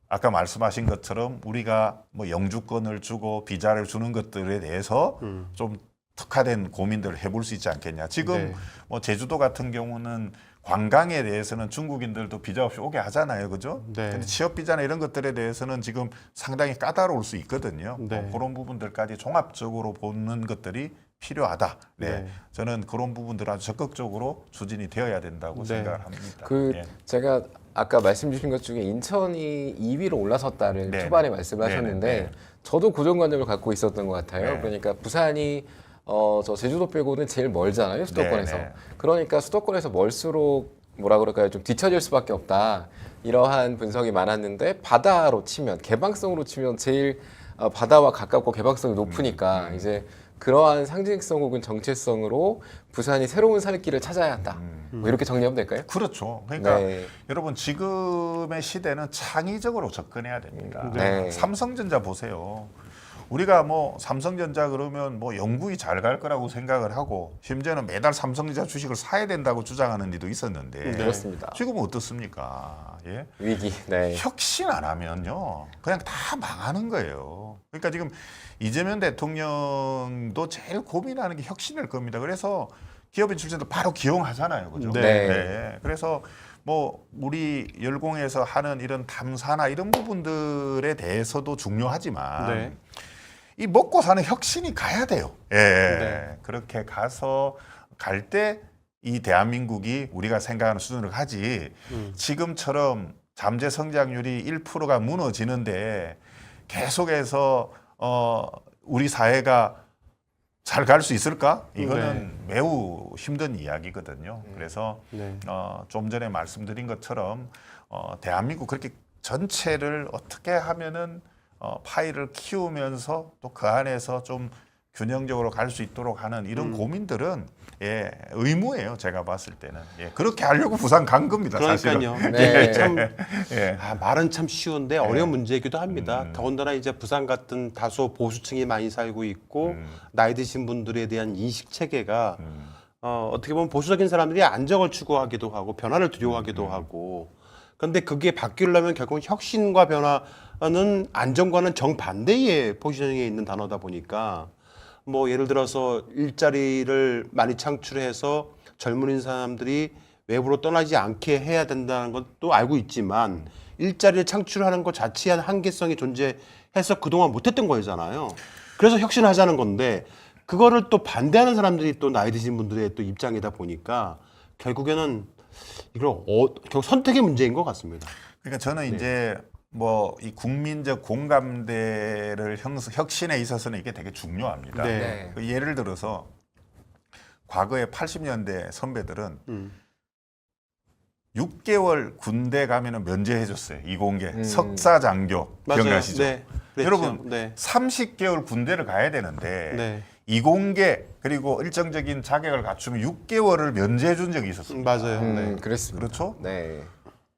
아까 말씀하신 것처럼 우리가 뭐 영주권을 주고 비자를 주는 것들에 대해서 좀 특화된 고민들을 해볼 수 있지 않겠냐. 지금 네. 뭐 제주도 같은 경우는 관광에 대해서는 중국인들도 비자 없이 오게 하잖아요, 그죠? 네. 근데 취업 비자나 이런 것들에 대해서는 지금 상당히 까다로울 수 있거든요. 네. 뭐 그런 부분들까지 종합적으로 보는 것들이 필요하다. 네. 네. 저는 그런 부분들 아주 적극적으로 추진이 되어야 된다고 네. 생각을 합니다. 예. 제가 아까 말씀 주신 것 중에 인천이 2위로 올라섰다를 네. 초반에 말씀을 네, 하셨는데 네, 네. 저도 고정관념을 갖고 있었던 것 같아요. 네. 그러니까 부산이 저 제주도 빼고는 제일 멀잖아요, 수도권에서. 네, 네. 그러니까 수도권에서 멀수록 뭐라 그럴까요, 좀 뒤처질 수밖에 없다. 이러한 분석이 많았는데 바다로 치면 개방성으로 치면 제일 바다와 가깝고 개방성이 높으니까 이제 그러한 상징성 혹은 정체성으로 부산이 새로운 살 길을 찾아야 한다. 뭐 이렇게 정리하면 될까요? 그렇죠. 그러니까 네. 여러분 지금의 시대는 창의적으로 접근해야 됩니다. 네. 삼성전자 보세요. 우리가 뭐 삼성전자 그러면 뭐 영구히 잘 갈 거라고 생각을 하고 심지어는 매달 삼성전자 주식을 사야 된다고 주장하는 일도 있었는데 그렇습니다. 지금은 어떻습니까? 예? 위기. 네. 혁신 안 하면요 그냥 다 망하는 거예요. 그러니까 지금 이재명 대통령도 제일 고민하는 게 혁신일 겁니다. 그래서 기업인 출신들 바로 기용하잖아요, 그죠? 네. 그래서 뭐 우리 열공에서 하는 이런 탐사나 이런 부분들에 대해서도 중요하지만 네. 이 먹고 사는 혁신이 가야 돼요. 예. 네. 그렇게 가서 갈 때 이 대한민국이 우리가 생각하는 수준으로 가지 지금처럼 잠재 성장률이 1%가 무너지는데 계속해서 우리 사회가 잘 갈 수 있을까? 이거는 매우 힘든 이야기거든요. 그래서 네. 좀 전에 말씀드린 것처럼 대한민국 그렇게 전체를 어떻게 하면은 파일을 키우면서 또 그 안에서 좀 균형적으로 갈 수 있도록 하는 이런 고민들은 예, 의무예요. 제가 봤을 때는 예, 그렇게 하려고 부산 간 겁니다. 그러니까요. 사실은. 네. 참 예. 말은 참 쉬운데 어려운 문제이기도 합니다. 더군다나 이제 부산 같은 다소 보수층이 많이 살고 있고 나이 드신 분들에 대한 인식 체계가 어떻게 보면 보수적인 사람들이 안정을 추구하기도 하고 변화를 두려워하기도 하고 그런데 그게 바뀌려면 결국 혁신과 변화는 안정과는 정반대의 포지셔닝에 있는 단어다 보니까 뭐 예를 들어서 일자리를 많이 창출해서 젊은 사람들이 외부로 떠나지 않게 해야 된다는 것도 알고 있지만 일자리를 창출하는 것 자체의 한계성이 존재해서 그동안 못했던 거잖아요. 그래서 혁신하자는 건데 그거를 또 반대하는 사람들이 또 나이 드신 분들의 또 입장이다 보니까 결국에는 이걸 결국 선택의 문제인 것 같습니다. 그러니까 저는 이제 뭐 이 국민적 공감대를 혁신에 있어서는 이게 되게 중요합니다. 네. 그 예를 들어서 과거에 80년대 선배들은 6개월 군대 가면은 면제해줬어요. 이공계 석사장교 기억나시죠? 네. 그랬죠. 여러분 네. 30개월 군대를 가야 되는데 네. 이공계 그리고 일정적인 자격을 갖추면 6개월을 면제해 준 적이 있었습니다. 맞아요. 네. 그랬습니다. 그렇죠? 네.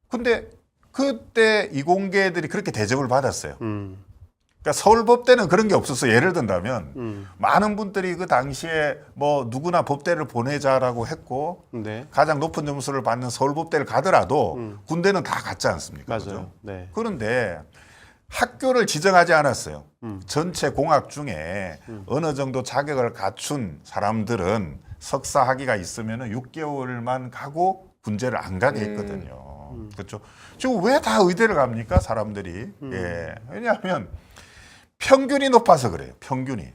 근데 그때 이공계들이 그렇게 대접을 받았어요. 그러니까 서울법대는 그런 게 없었어요. 예를 든다면 많은 분들이 그 당시에 뭐 누구나 법대를 보내자라고 했고 네. 가장 높은 점수를 받는 서울법대를 가더라도 군대는 다 갔지 않습니까? 맞아요. 그죠? 네. 그런데 학교를 지정하지 않았어요. 전체 공학 중에 어느 정도 자격을 갖춘 사람들은 석사 학위가 있으면 6개월만 가고 군대를 안 가게 했거든요. 그렇죠. 지금 왜 다 의대를 갑니까? 사람들이. 예. 왜냐하면 평균이 높아서 그래요. 평균이.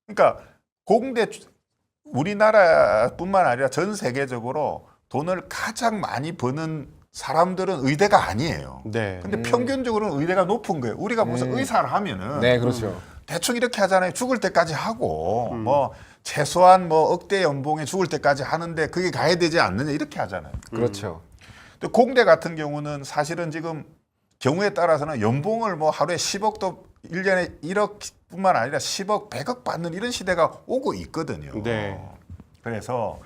그러니까 공대 우리나라뿐만 아니라 전 세계적으로 돈을 가장 많이 버는 사람들은 의대가 아니에요. 네. 근데 평균적으로는 의대가 높은 거예요. 우리가 무슨 의사를 하면은 네, 그렇죠. 대충 이렇게 하잖아요. 죽을 때까지 하고 뭐 최소한 뭐 억대 연봉에 죽을 때까지 하는데 그게 가야 되지 않느냐 이렇게 하잖아요. 그렇죠. 또 공대 같은 경우는 사실은 지금 경우에 따라서는 연봉을 뭐 하루에 10억도 1년에 1억뿐만 아니라 10억, 100억 받는 이런 시대가 오고 있거든요. 네. 그래서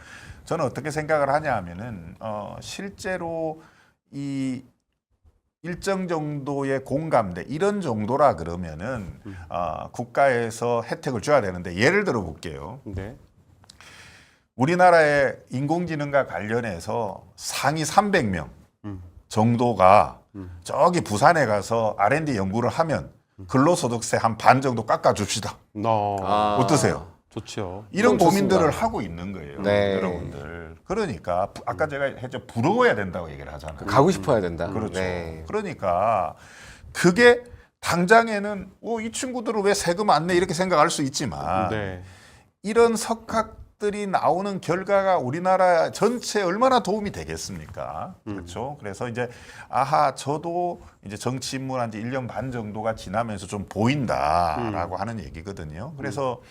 저는 어떻게 생각을 하냐 하면은 실제로 이 일정 정도의 공감대 이런 정도라 그러면은 국가에서 혜택을 줘야 되는데 예를 들어 볼게요. 네. 우리나라의 인공지능과 관련해서 상위 300명 정도가 저기 부산에 가서 R&D 연구를 하면 근로소득세 한 반 정도 깎아줍시다. 어떠세요? 좋죠. 이런 그건 고민들을 좋습니다. 하고 있는 거예요. 네. 여러분들. 그러니까 아까 제가 했죠. 부러워야 된다고 얘기를 하잖아요. 가고 싶어야 된다. 그렇죠. 네. 그러니까 그게 당장에는 이 친구들은 왜 세금 안 내 이렇게 생각할 수 있지만 네. 이런 석학들이 나오는 결과가 우리나라 전체에 얼마나 도움이 되겠습니까? 그렇죠. 그래서 이제 저도 이제 정치 입문한 지 1년 반 정도가 지나면서 좀 보인다라고 하는 얘기거든요. 그래서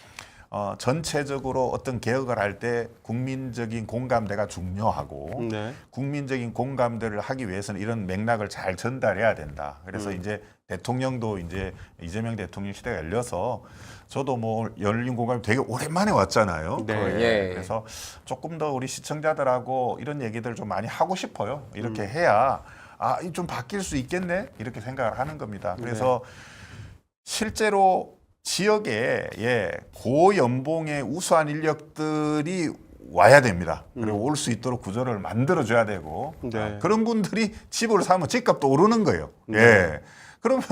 전체적으로 어떤 개혁을 할 때 국민적인 공감대가 중요하고 네. 국민적인 공감대를 하기 위해서는 이런 맥락을 잘 전달해야 된다. 그래서 이제 대통령도 이제 이재명 대통령 시대가 열려서 저도 뭐 열린 공감이 되게 오랜만에 왔잖아요. 네. 예. 그래서 조금 더 우리 시청자들하고 이런 얘기들 좀 많이 하고 싶어요. 이렇게 해야 좀 바뀔 수 있겠네 이렇게 생각을 하는 겁니다. 그래서 실제로 지역에 고연봉의 우수한 인력들이 와야 됩니다. 그리고 올 수 있도록 구조를 만들어줘야 되고 네. 그런 분들이 집을 사면 집값도 오르는 거예요. 예. 그러면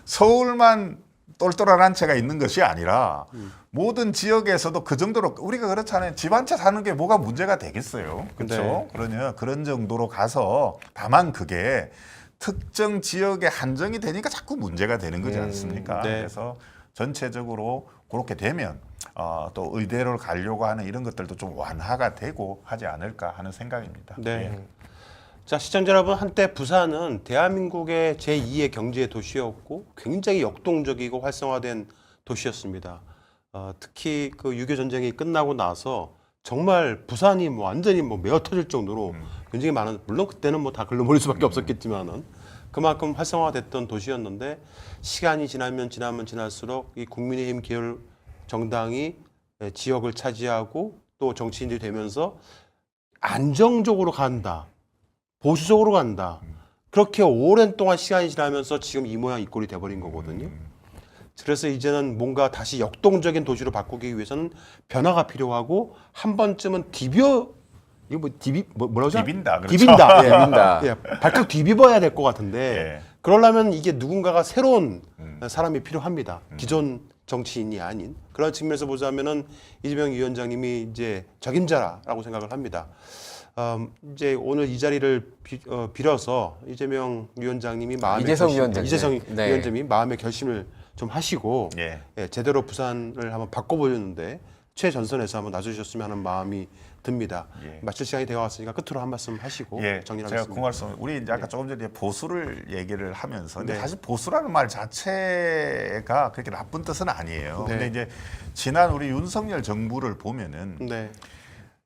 서울만 똘똘한 한 채가 있는 것이 아니라 모든 지역에서도 그 정도로 우리가 그렇잖아요. 집 한 채 사는 게 뭐가 문제가 되겠어요. 그렇죠? 네. 그러냐 그런 정도로 가서 다만 그게 특정 지역에 한정이 되니까 자꾸 문제가 되는 거지 않습니까? 네. 그래서 전체적으로 그렇게 되면 또 의대를 가려고 하는 이런 것들도 좀 완화가 되고 하지 않을까 하는 생각입니다. 네. 예. 자, 시청자 여러분, 한때 부산은 대한민국의 제2의 경제 도시였고 굉장히 역동적이고 활성화된 도시였습니다. 특히 그 6.25 전쟁이 끝나고 나서 정말 부산이 뭐 완전히 뭐 메어 터질 정도로 굉장히 많은, 물론 그때는 뭐 다 글로벌일 수밖에 없었겠지만은 그만큼 활성화됐던 도시였는데 시간이 지나면 지날수록 이 국민의힘 계열 정당이 지역을 차지하고 또 정치인들이 되면서 안정적으로 간다. 보수적으로 간다. 그렇게 오랜 동안 시간이 지나면서 지금 이 모양 이 꼴이 돼버린 거거든요. 그래서 이제는 뭔가 다시 역동적인 도시로 바꾸기 위해서는 변화가 필요하고 한 번쯤은 이거 뭐라고 하죠? 디빈다, 그렇죠. 디빈다. 예. 디빈다. 예, 발칵 뒤집어야 될 것 같은데 예. 그러려면 이게 누군가가 새로운 사람이 필요합니다. 기존 정치인이 아닌 그런 측면에서 보자면은 이재명 위원장님이 이제 적임자라고 생각을 합니다. 이제 오늘 이 자리를 빌어서 이재명 위원장님이 이재성 위원장. 이재성 네. 위원장님이 마음의 결심을 좀 하시고 예. 제대로 부산을 한번 바꿔보려는데 최전선에서 한번 놔주셨으면 하는 마음이 듭니다. 예. 마칠 시간이 되어 왔으니까 끝으로 한 말씀 하시고 예, 정리하겠습니다. 제가 그 말씀 우리 이제 아까 조금 전에 보수를 얘기를 하면서 근데 네. 사실 보수라는 말 자체가 그렇게 나쁜 뜻은 아니에요. 네. 근데 이제 지난 우리 윤석열 정부를 보면은 네.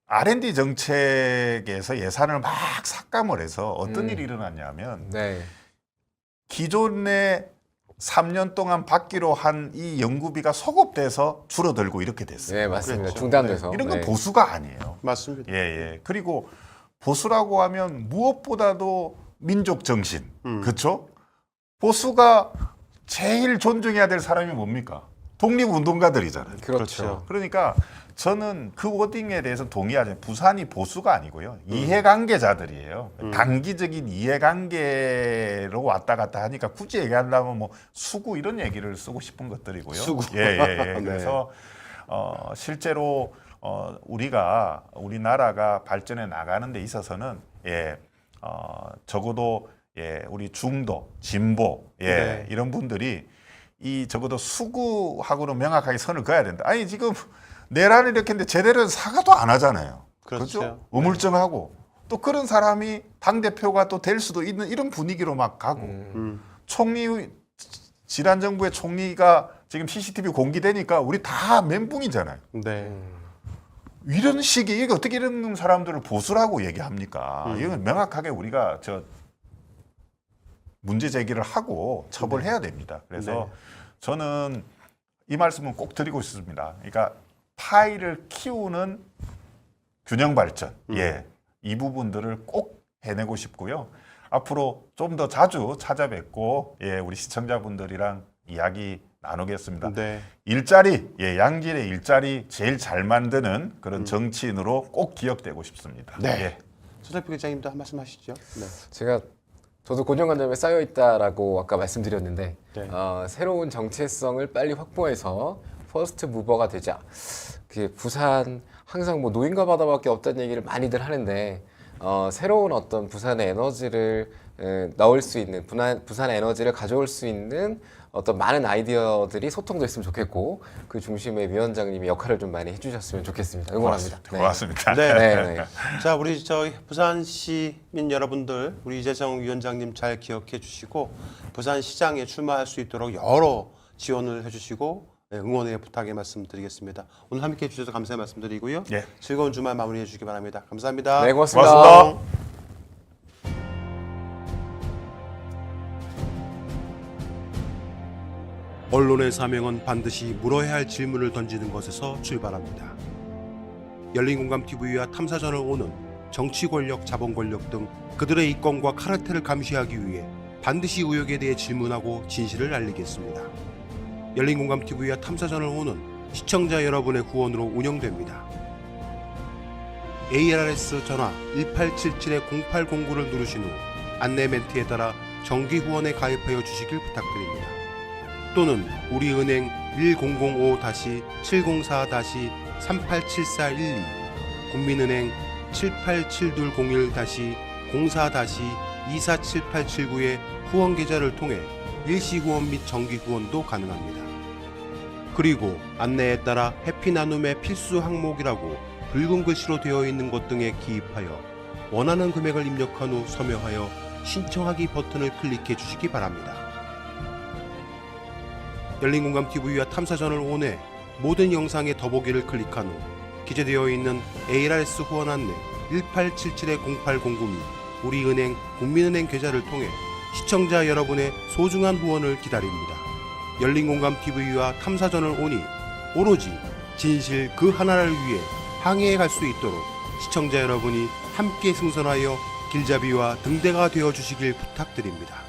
R&D 정책에서 예산을 막 삭감을 해서 어떤 일이 일어났냐면 네. 기존에 3년 동안 받기로 한 이 연구비가 소급돼서 줄어들고 이렇게 됐어요. 네, 맞습니다. 그렇죠. 중단돼서. 이런 건 네. 보수가 아니에요. 맞습니다. 예, 예. 그리고 보수라고 하면 무엇보다도 민족 정신. 그렇죠? 보수가 제일 존중해야 될 사람이 뭡니까? 독립운동가들이잖아요. 그렇죠. 그러니까 저는 그 워딩에 대해서 동의하죠. 부산이 보수가 아니고요. 이해관계자들이에요. 단기적인 이해관계로 왔다 갔다 하니까 굳이 얘기한다면 뭐 수구 이런 얘기를 쓰고 싶은 것들이고요. 수구. 예, 예, 예. 네. 그래서 실제로 우리나라가 발전해 나가는 데 있어서는 적어도 우리 중도, 진보 네. 이런 분들이 이 적어도 수구하고는 명확하게 선을 그어야 된다. 아니 지금 내란을 일으켰는데 제대로 사과도 안 하잖아요. 그렇죠. 그렇죠? 우물쩡하고 또 그런 사람이 당 대표가 또 될 수도 있는 이런 분위기로 막 가고 총리 지난 정부의 총리가 지금 CCTV 공개되니까 우리 다 멘붕이잖아요. 네. 이런 식이 이게 어떻게 이런 사람들을 보수라고 얘기합니까? 이건 명확하게 우리가 문제 제기를 하고 처벌해야 됩니다. 그래서 네. 저는 이 말씀은 꼭 드리고 싶습니다. 그러니까 파이를 키우는 균형 발전, 이 부분들을 꼭 해내고 싶고요. 앞으로 좀 더 자주 찾아뵙고 우리 시청자분들이랑 이야기 나누겠습니다. 네. 일자리, 양질의 일자리 제일 잘 만드는 그런 정치인으로 꼭 기억되고 싶습니다. 네. 손석표 기자님도 한 말씀 하시죠. 네. 저도 고정관념에 쌓여 있다라고 아까 말씀드렸는데 네. 새로운 정체성을 빨리 확보해서 퍼스트 무버가 되자. 그게 부산 항상 뭐 노인과 바다밖에 없다는 얘기를 많이들 하는데 새로운 어떤 부산의 에너지를 넣을 수 있는 부산의 에너지를 가져올 수 있는 어떤 많은 아이디어들이 소통됐으면 좋겠고 그 중심에 위원장님이 역할을 좀 많이 해주셨으면 좋겠습니다. 응원합니다. 고맙습니다. 네. 네. 네. 자, 우리 저희 부산 시민 여러분들, 우리 이재성 위원장님 잘 기억해 주시고 부산 시장에 출마할 수 있도록 여러 지원을 해주시고 응원의 부탁의 말씀드리겠습니다. 오늘 함께 해주셔서 감사의 말씀드리고요. 예. 즐거운 주말 마무리해 주시기 바랍니다. 감사합니다. 네, 고맙습니다. 고맙습니다. 언론의 사명은 반드시 물어야 할 질문을 던지는 것에서 출발합니다. 열린공감TV와 탐사전을 오는 정치 권력, 자본 권력 등 그들의 이권과 카르텔을 감시하기 위해 반드시 의혹에 대해 질문하고 진실을 알리겠습니다. 열린공감TV와 탐사저널 호는 시청자 여러분의 후원으로 운영됩니다. ARS 전화 1877-0809를 누르신 후 안내 멘트에 따라 정기 후원에 가입하여 주시길 부탁드립니다. 또는 우리은행 1045-704-387412, 국민은행 787201-04-247879의 후원 계좌를 통해 일시 후원 및 정기 후원도 가능합니다. 그리고 안내에 따라 해피나눔의 필수 항목이라고 붉은 글씨로 되어 있는 것 등에 기입하여 원하는 금액을 입력한 후 서명하여 신청하기 버튼을 클릭해 주시기 바랍니다. 열린공감TV와 탐사저널 온의 모든 영상의 더보기를 클릭한 후 기재되어 있는 ARS 후원 안내 1877-0809 및 우리은행 국민은행 계좌를 통해 시청자 여러분의 소중한 후원을 기다립니다. 열린공감TV와 탐사저널 온이 오로지 진실 그 하나를 위해 항해해 갈 수 있도록 시청자 여러분이 함께 승선하여 길잡이와 등대가 되어 주시길 부탁드립니다.